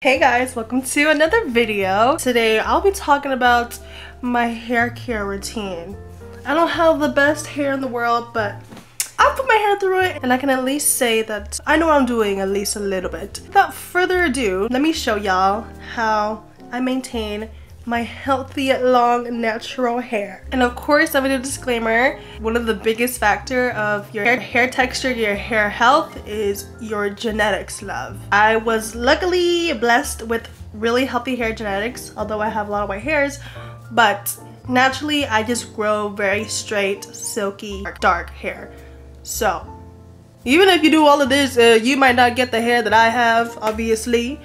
Hey guys, welcome to another video. Today I'll be talking about my hair care routine. I don't have the best hair in the world, but I put my hair through it and I can at least say that I know what I'm doing at least a little bit. Without further ado, let me show y'all how I maintain my healthy, long, natural hair. And of course, I'm gonna do a disclaimer. One of the biggest factor of your hair texture, your hair health is your genetics, love. I was luckily blessed with really healthy hair genetics, although I have a lot of white hairs, but naturally I just grow very straight, silky, dark hair. So even if you do all of this, you might not get the hair that I have, obviously,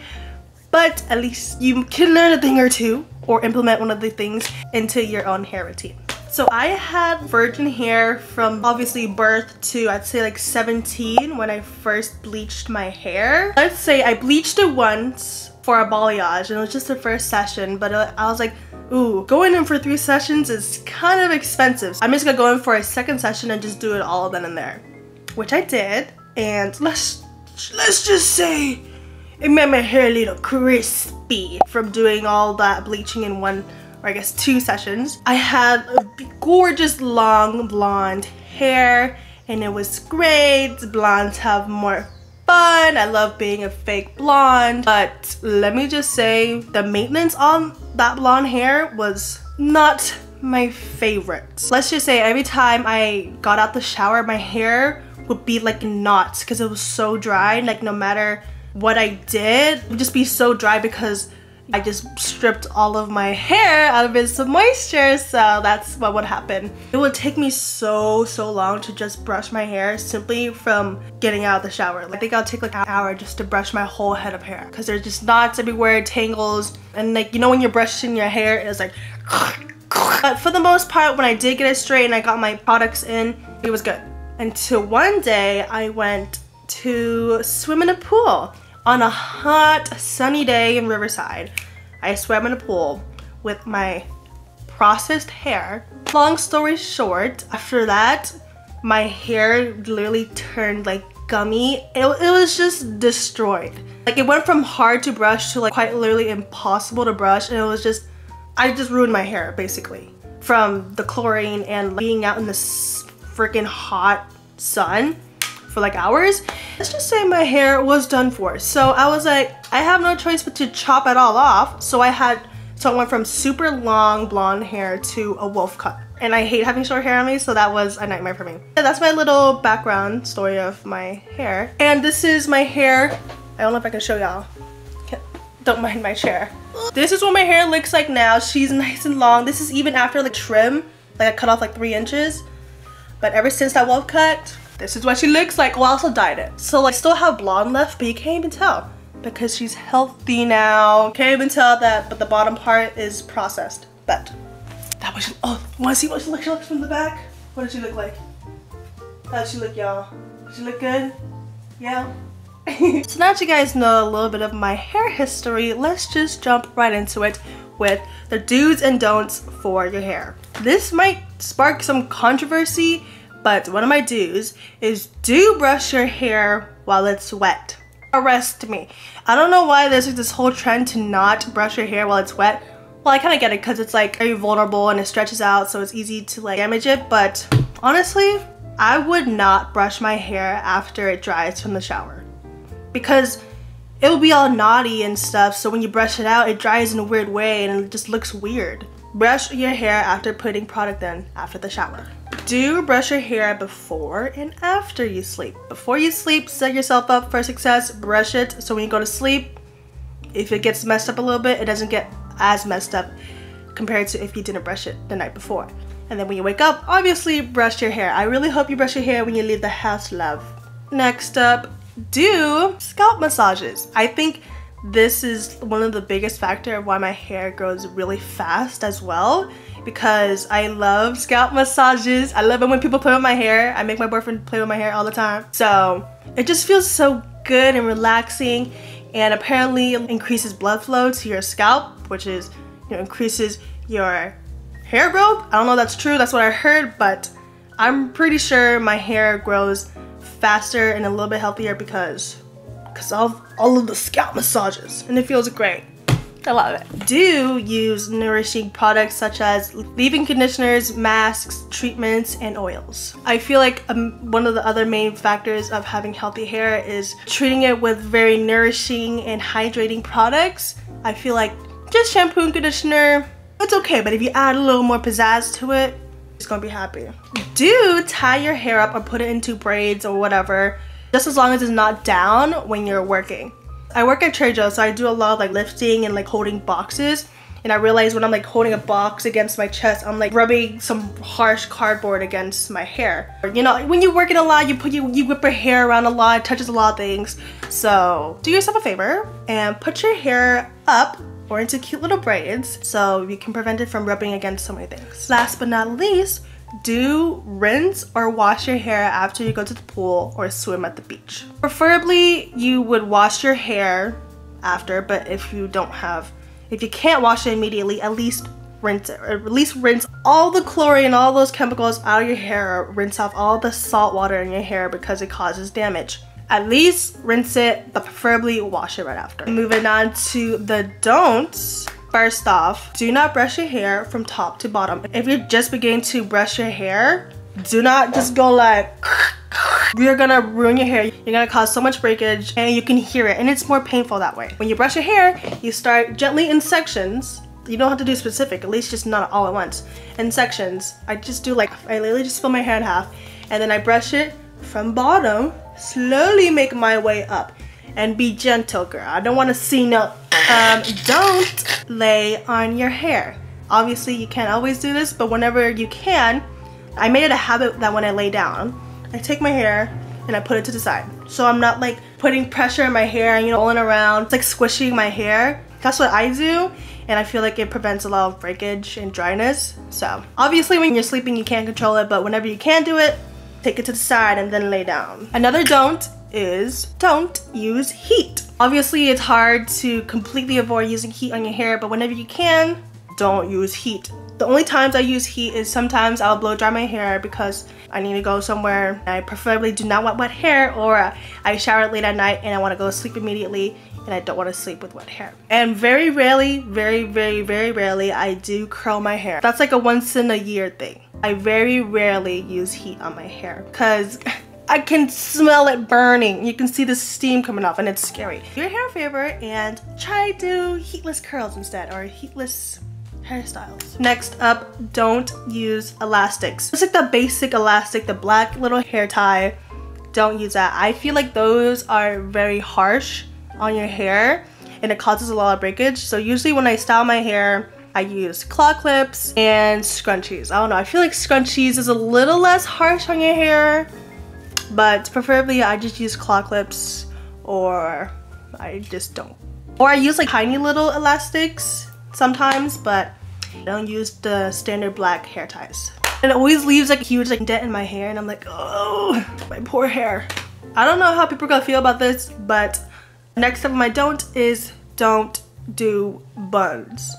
but at least you can learn a thing or two or implement one of the things into your own hair routine. So I had virgin hair from obviously birth to I'd say like 17 when I first bleached my hair. Let's say I bleached it once for a balayage and it was just the first session, but I was like, ooh, going in for 3 sessions is kind of expensive. I'm just gonna go in for a second session and just do it all then and there, which I did. And let's just say it made my hair a little crispy from doing all that bleaching in one, or I guess 2 sessions. I had a gorgeous long blonde hair and it was great. Blondes have more fun. I love being a fake blonde, but let me just say the maintenance on that blonde hair was not my favorite. Let's just say every time I got out the shower, my hair would be like knots because it was so dry. Like no matter what I did, it would just be so dry because I just stripped all of my hair out of its moisture, so that's what would happen. It would take me so long to just brush my hair simply from getting out of the shower. I think I'll take like an hour just to brush my whole head of hair because there's just knots everywhere, tangles, and like, you know when you're brushing your hair, it's like but for the most part, when I did get it straight and I got my products in, it was good. Until one day I went to swim in a pool. On a hot, sunny day in Riverside, I swam in a pool with my processed hair. Long story short, after that, my hair literally turned like gummy. It was just destroyed. Like it went from hard to brush to like quite literally impossible to brush, and it was just, I just ruined my hair basically from the chlorine and being out in the freaking hot sun for like hours. Let's just say my hair was done for. So I was like, I have no choice but to chop it all off. So I went from super long blonde hair to a wolf cut. And I hate having short hair on me, so that was a nightmare for me. And that's my little background story of my hair. And this is my hair. I don't know if I can show y'all. Don't mind my chair. This is what my hair looks like now. She's nice and long. This is even after like trim. Like I cut off like 3 inches. But ever since that wolf cut, this is what she looks like. Well, I also dyed it. So like still have blonde left, but you can't even tell because she's healthy now. Can't even tell that, but the bottom part is processed. But that was, oh, wanna see what she looks from the back? What does she look like? How does she look, y'all? Does she look good? Yeah? So now that you guys know a little bit of my hair history, let's just jump right into it with the do's and don'ts for your hair. This might spark some controversy, but one of my do's is do brush your hair while it's wet. Arrest me. I don't know why there's like this whole trend to not brush your hair while it's wet. Well, I kind of get it because it's like very vulnerable and it stretches out, so it's easy to like damage it. But honestly, I would not brush my hair after it dries from the shower because it will be all knotty and stuff. So when you brush it out, it dries in a weird way and it just looks weird. Brush your hair after putting product in after the shower. Do brush your hair before and after you sleep. Before you sleep, set yourself up for success, brush it, so when you go to sleep, if it gets messed up a little bit, it doesn't get as messed up compared to if you didn't brush it the night before. And then when you wake up, obviously brush your hair. I really hope you brush your hair when you leave the house, love. Next up, do scalp massages. I think this is one of the biggest factors of why my hair grows really fast as well, because I love scalp massages. I love it when people play with my hair. I make my boyfriend play with my hair all the time. So it just feels so good and relaxing, and apparently increases blood flow to your scalp, which is, you know, increases your hair growth. I don't know if that's true, that's what I heard, but I'm pretty sure my hair grows faster and a little bit healthier because because of all of the scalp massages, and it feels great. I love it. Do use nourishing products such as leave-in conditioners, masks, treatments, and oils. I feel like one of the other main factors of having healthy hair is treating it with very nourishing and hydrating products. I feel like just shampoo and conditioner, it's okay, but if you add a little more pizzazz to it, it's gonna be happy. Do tie your hair up or put it into braids or whatever, just as long as it's not down when you're working. I work at Trader Joe's, so I do a lot of like lifting and like holding boxes, and I realize when I'm like holding a box against my chest, I'm like rubbing some harsh cardboard against my hair. You know, when you're working a lot, you whip your hair around a lot, it touches a lot of things. So do yourself a favor and put your hair up or into cute little braids so you can prevent it from rubbing against so many things. Last but not least, do rinse or wash your hair after you go to the pool or swim at the beach. Preferably you would wash your hair after, but if you can't wash it immediately, at least rinse it, or at least rinse all the chlorine, all those chemicals out of your hair, or rinse off all the salt water in your hair because it causes damage. At least rinse it, but preferably wash it right after. Moving on to the don'ts. First off, do not brush your hair from top to bottom. If you're just beginning to brush your hair, do not just go like, you're gonna ruin your hair. You're gonna cause so much breakage and you can hear it, and it's more painful that way. When you brush your hair, you start gently in sections. You don't have to do specific, at least just not all at once. In sections, I literally just split my hair in half, and then I brush it from bottom, slowly make my way up. And be gentle, girl. I don't want to see no. Don't lay on your hair. Obviously, you can't always do this, but whenever you can, I made it a habit that when I lay down, I take my hair and I put it to the side. So I'm not like putting pressure in my hair and, you know, rolling around. It's like squishing my hair. That's what I do, and I feel like it prevents a lot of breakage and dryness. So obviously, when you're sleeping, you can't control it, but whenever you can do it, take it to the side and then lay down. Another don't is don't use heat. Obviously, it's hard to completely avoid using heat on your hair, but whenever you can, don't use heat. The only times I use heat is sometimes I'll blow dry my hair because I need to go somewhere. I preferably do not want wet hair, or I shower late at night and I want to go to sleep immediately and I don't want to sleep with wet hair. And very rarely, very rarely, I do curl my hair. That's like a once in a year thing. I very rarely use heat on my hair because I can smell it burning. You can see the steam coming off and it's scary. Do your hair a favor and try to do heatless curls instead, or heatless hairstyles. Next up, don't use elastics. It's like the basic elastic, the black little hair tie. Don't use that. I feel like those are very harsh on your hair and it causes a lot of breakage. So usually when I style my hair, I use claw clips and scrunchies. I don't know, I feel like scrunchies is a little less harsh on your hair, but preferably I just use claw clips, or I just don't. Or I use like tiny little elastics sometimes, but I don't use the standard black hair ties. And it always leaves like a huge like dent in my hair, and I'm like, oh, my poor hair. I don't know how people are gonna feel about this, but next up on my don't is don't do buns.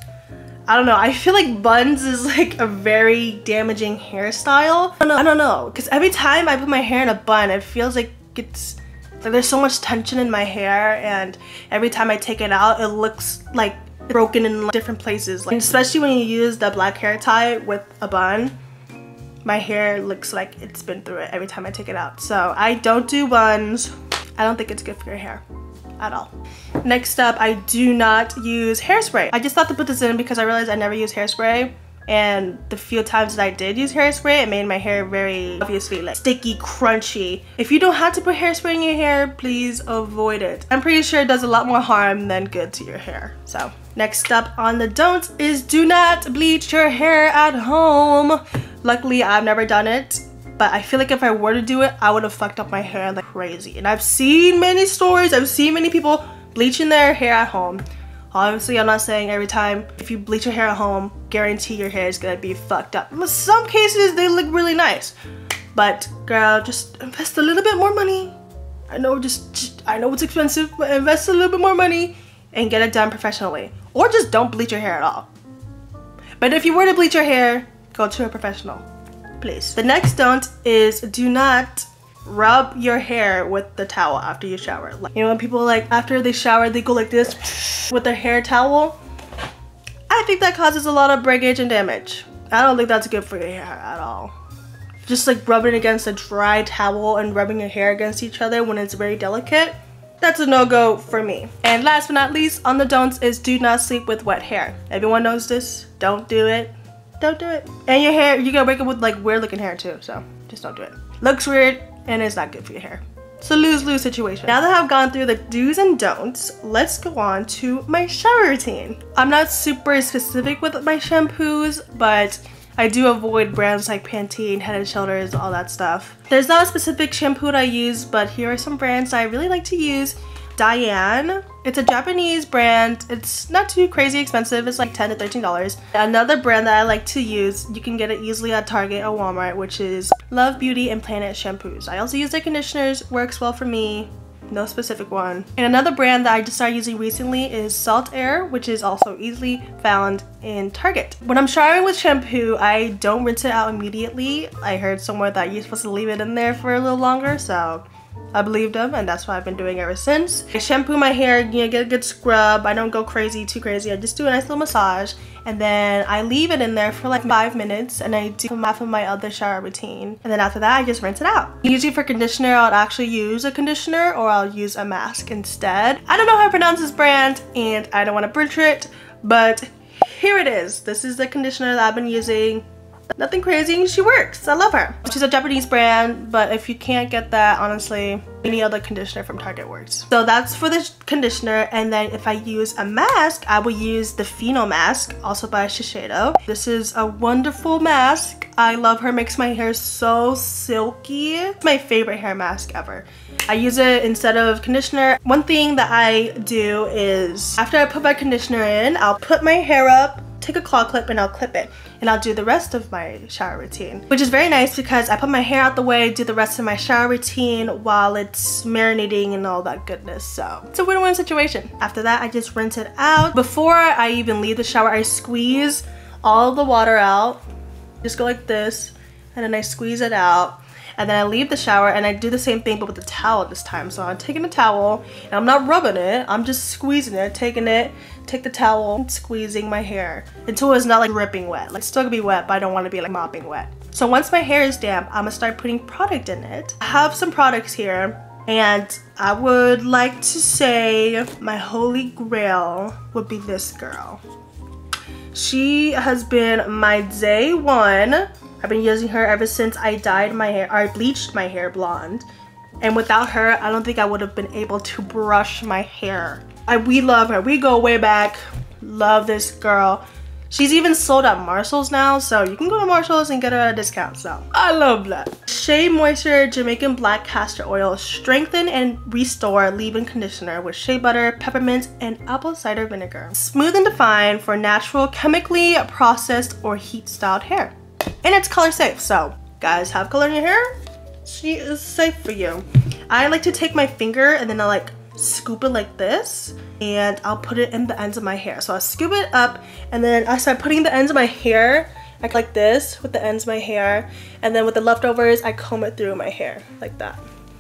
I don't know, I feel like buns is like a very damaging hairstyle. I don't know, because every time I put my hair in a bun, it feels like it's like there's so much tension in my hair, and every time I take it out, it looks like broken in different places. Like, especially when you use the black hair tie with a bun, my hair looks like it's been through it every time I take it out. So I don't do buns. I don't think it's good for your hair at all. Next up, I do not use hairspray. I just thought to put this in because I realized I never use hairspray, and the few times that I did use hairspray, it made my hair very obviously like sticky, crunchy. If you don't have to put hairspray in your hair, please avoid it. I'm pretty sure it does a lot more harm than good to your hair. So next up on the don'ts is do not bleach your hair at home. Luckily, I've never done it, but I feel like if I were to do it, I would have fucked up my hair like crazy. And I've seen many stories, I've seen many people bleaching their hair at home. Obviously, I'm not saying every time if you bleach your hair at home, guarantee your hair is gonna be fucked up. In some cases, they look really nice. But girl, just invest a little bit more money. I know I know it's expensive, but invest a little bit more money and get it done professionally. Or just don't bleach your hair at all. But if you were to bleach your hair, go to a professional, please. The next don't is do not rub your hair with the towel after you shower. Like, you know, when people like after they shower they go like this with their hair towel. I think that causes a lot of breakage and damage. I don't think that's good for your hair at all. Just like rubbing against a dry towel and rubbing your hair against each other when it's very delicate, that's a no-go for me. And last but not least on the don'ts is do not sleep with wet hair. Everyone knows this. Don't do it. Don't do it. And your hair, you're gonna wake up with like weird looking hair too, so just don't do it. Looks weird and it's not good for your hair. It's a lose-lose situation. Now that I've gone through the do's and don'ts, let's go on to my shower routine. I'm not super specific with my shampoos, but I do avoid brands like Pantene, Head & Shoulders, all that stuff. There's not a specific shampoo that I use, but here are some brands I really like to use. Diane, it's a Japanese brand. It's not too crazy expensive. It's like $10 to $13. Another brand that I like to use, you can get it easily at Target or Walmart, which is Love Beauty and Planet shampoos. I also use their conditioners, works well for me. No specific one. And another brand that I just started using recently is Salt Air, which is also easily found in Target. When I'm showering with shampoo, I don't rinse it out immediately. I heard somewhere that you're supposed to leave it in there for a little longer, so I believed them, and that's what I've been doing ever since. I shampoo my hair, you know, get a good scrub. I don't go too crazy. I just do a nice little massage, and then I leave it in there for like 5 minutes, and I do half of my other shower routine. And then after that, I just rinse it out. Usually for conditioner, I'll actually use a conditioner or I'll use a mask instead. I don't know how to pronounce this brand, and I don't want to butcher it, but here it is. This is the conditioner that I've been using. Nothing crazy, she works. I love her. She's a Japanese brand, but if you can't get that, honestly, any other conditioner from Target works. So that's for the conditioner, and then if I use a mask, I will use the Fino mask, also by Shiseido. This is a wonderful mask. I love her, makes my hair so silky. It's my favorite hair mask ever. I use it instead of conditioner. One thing that I do is after I put my conditioner in, I'll put my hair up, take a claw clip, and I'll clip it, and I'll do the rest of my shower routine, which is very nice because I put my hair out the way, do the rest of my shower routine while it's marinating and all that goodness. So it's a win-win situation. After that, I just rinse it out. Before I even leave the shower, I squeeze all the water out. Just go like this, and then I squeeze it out. And then I leave the shower and I do the same thing but with the towel this time. So I'm taking the towel and I'm not rubbing it, I'm just squeezing it, take the towel and squeezing my hair until it's not like dripping wet. Like, it's still gonna be wet, but I don't want to be like mopping wet. So once my hair is damp, I'm gonna start putting product in it. I have some products here, and I would like to say my holy grail would be this girl. She has been my day one. I've been using her ever since I dyed my hair, or I bleached my hair blonde. And without her, I don't think I would have been able to brush my hair. We love her. We go way back. Love this girl. She's even sold at Marshall's now, so you can go to Marshall's and get her at a discount, so I love that. Shea Moisture Jamaican Black Castor Oil Strengthen and Restore Leave-In Conditioner with shea butter, peppermint, and apple cider vinegar. Smooth and define for natural, chemically processed, or heat-styled hair. And it's color safe, so guys have color in your hair, she is safe for you. I like to take my finger and then I like scoop it like this, and I'll put it in the ends of my hair. So I scoop it up and then I start putting the ends of my hair like this with the ends of my hair, and then with the leftovers I comb it through my hair like that.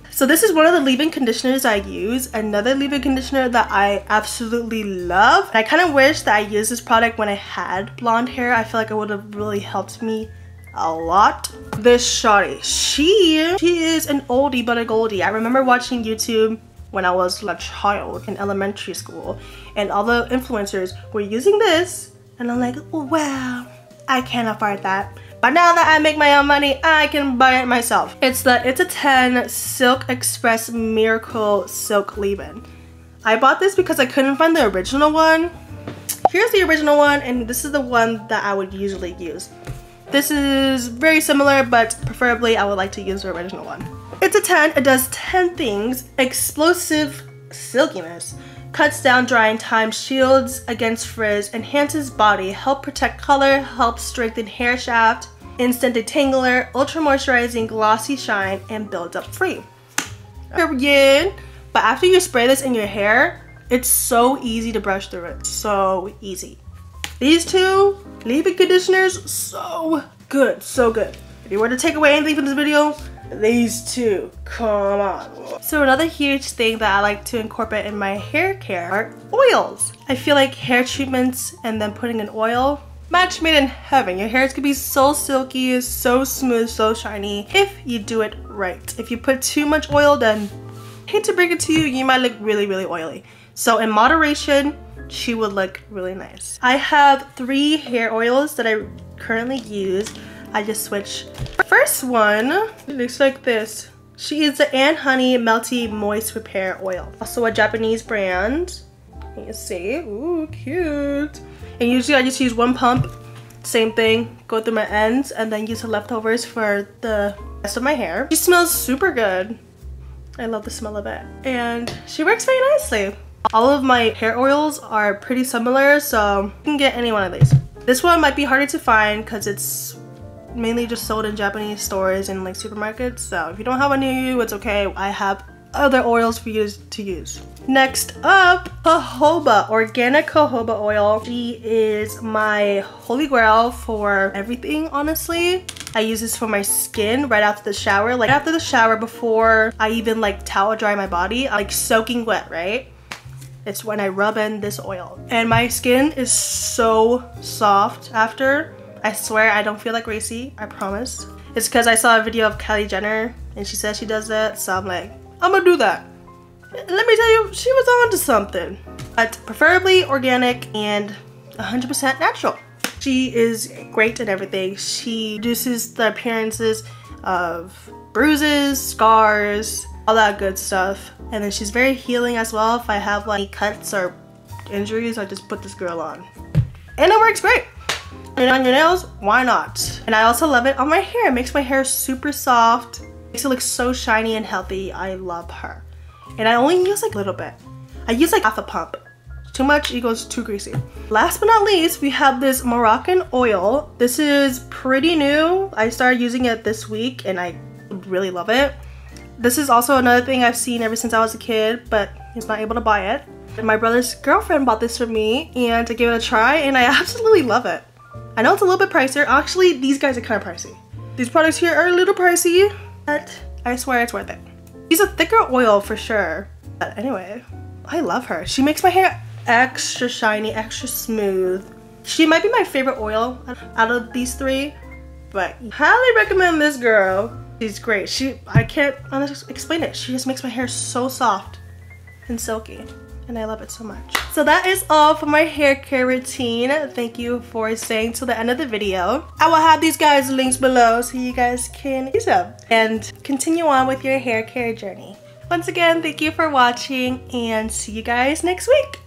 So this is one of the leave-in conditioners I use. Another leave-in conditioner that I absolutely love. I kind of wish that I used this product when I had blonde hair. I feel like it would have really helped me a lot. This shawty, she is an oldie but a goldie. I remember watching YouTube when I was a child in elementary school, and all the influencers were using this, and I'm like, oh, wow, I can't afford that. But now that I make my own money, I can buy it myself. It's the It's a 10 Silk Express Miracle Silk Leave-In. I bought this because I couldn't find the original one. Here's the original one, and this is the one that I would usually use. This is very similar, but preferably I would like to use the original one. It's a 10, it does 10 things. Explosive silkiness, cuts down drying time, shields against frizz, enhances body, help protect color, helps strengthen hair shaft, instant detangler, ultra moisturizing glossy shine, and builds up free. Period. But after you spray this in your hair, it's so easy to brush through it. So easy. These two leave-in conditioners, so good, so good. If you were to take away anything from this video, these two, come on. So another huge thing that I like to incorporate in my hair care are oils. I feel like hair treatments and then putting in oil, match made in heaven. Your hair is gonna be so silky, so smooth, so shiny if you do it right. If you put too much oil, then hate to break it to you, you might look really, really oily. So in moderation, she would look really nice. I have 3 hair oils that I currently use. I just switch. First one, it looks like this. She is the Anne Honey Melty Moist Repair Oil. Also a Japanese brand. You can see, ooh, cute. And usually I just use 1 pump, same thing, go through my ends and then use the leftovers for the rest of my hair. She smells super good. I love the smell of it. And she works very nicely. All of my hair oils are pretty similar, so you can get any one of these. This one might be harder to find because it's mainly just sold in Japanese stores and like supermarkets. So if you don't have one near you, it's okay. I have other oils for you to use. Next up, jojoba, organic jojoba oil. She is my holy grail for everything, honestly. I use this for my skin right after the shower. Like after the shower, before I even like towel dry my body, like soaking wet, right? It's when I rub in this oil. And my skin is so soft after. I swear I don't feel like racy, I promise. It's because I saw a video of Kylie Jenner and she says she does that, so I'm like, I'm gonna do that. Let me tell you, she was on to something. But preferably organic and 100% natural. She is great at everything. She reduces the appearances of bruises, scars, all that good stuff. And then she's very healing as well. If I have like cuts or injuries, I just put this girl on. And it works great. And on your nails, why not? And I also love it on my hair. It makes my hair super soft. Makes it look so shiny and healthy. I love her. And I only use like a little bit. I use like half a pump. Too much, it goes too greasy. Last but not least, we have this Moroccanoil. This is pretty new. I started using it this week and I really love it. This is also another thing I've seen ever since I was a kid, but he's not able to buy it. And my brother's girlfriend bought this for me and to give it a try, and I absolutely love it. I know it's a little bit pricier. Actually, these guys are kind of pricey. These products here are a little pricey, but I swear it's worth it. She's a thicker oil for sure. But anyway, I love her. She makes my hair extra shiny, extra smooth. She might be my favorite oil out of these 3, but highly recommend this girl. She's great. I can't honestly explain it. She just makes my hair so soft and silky, and I love it so much. So that is all for my hair care routine. Thank you for staying till the end of the video. I will have these guys links below so you guys can use them and continue on with your hair care journey. Once again, thank you for watching and see you guys next week.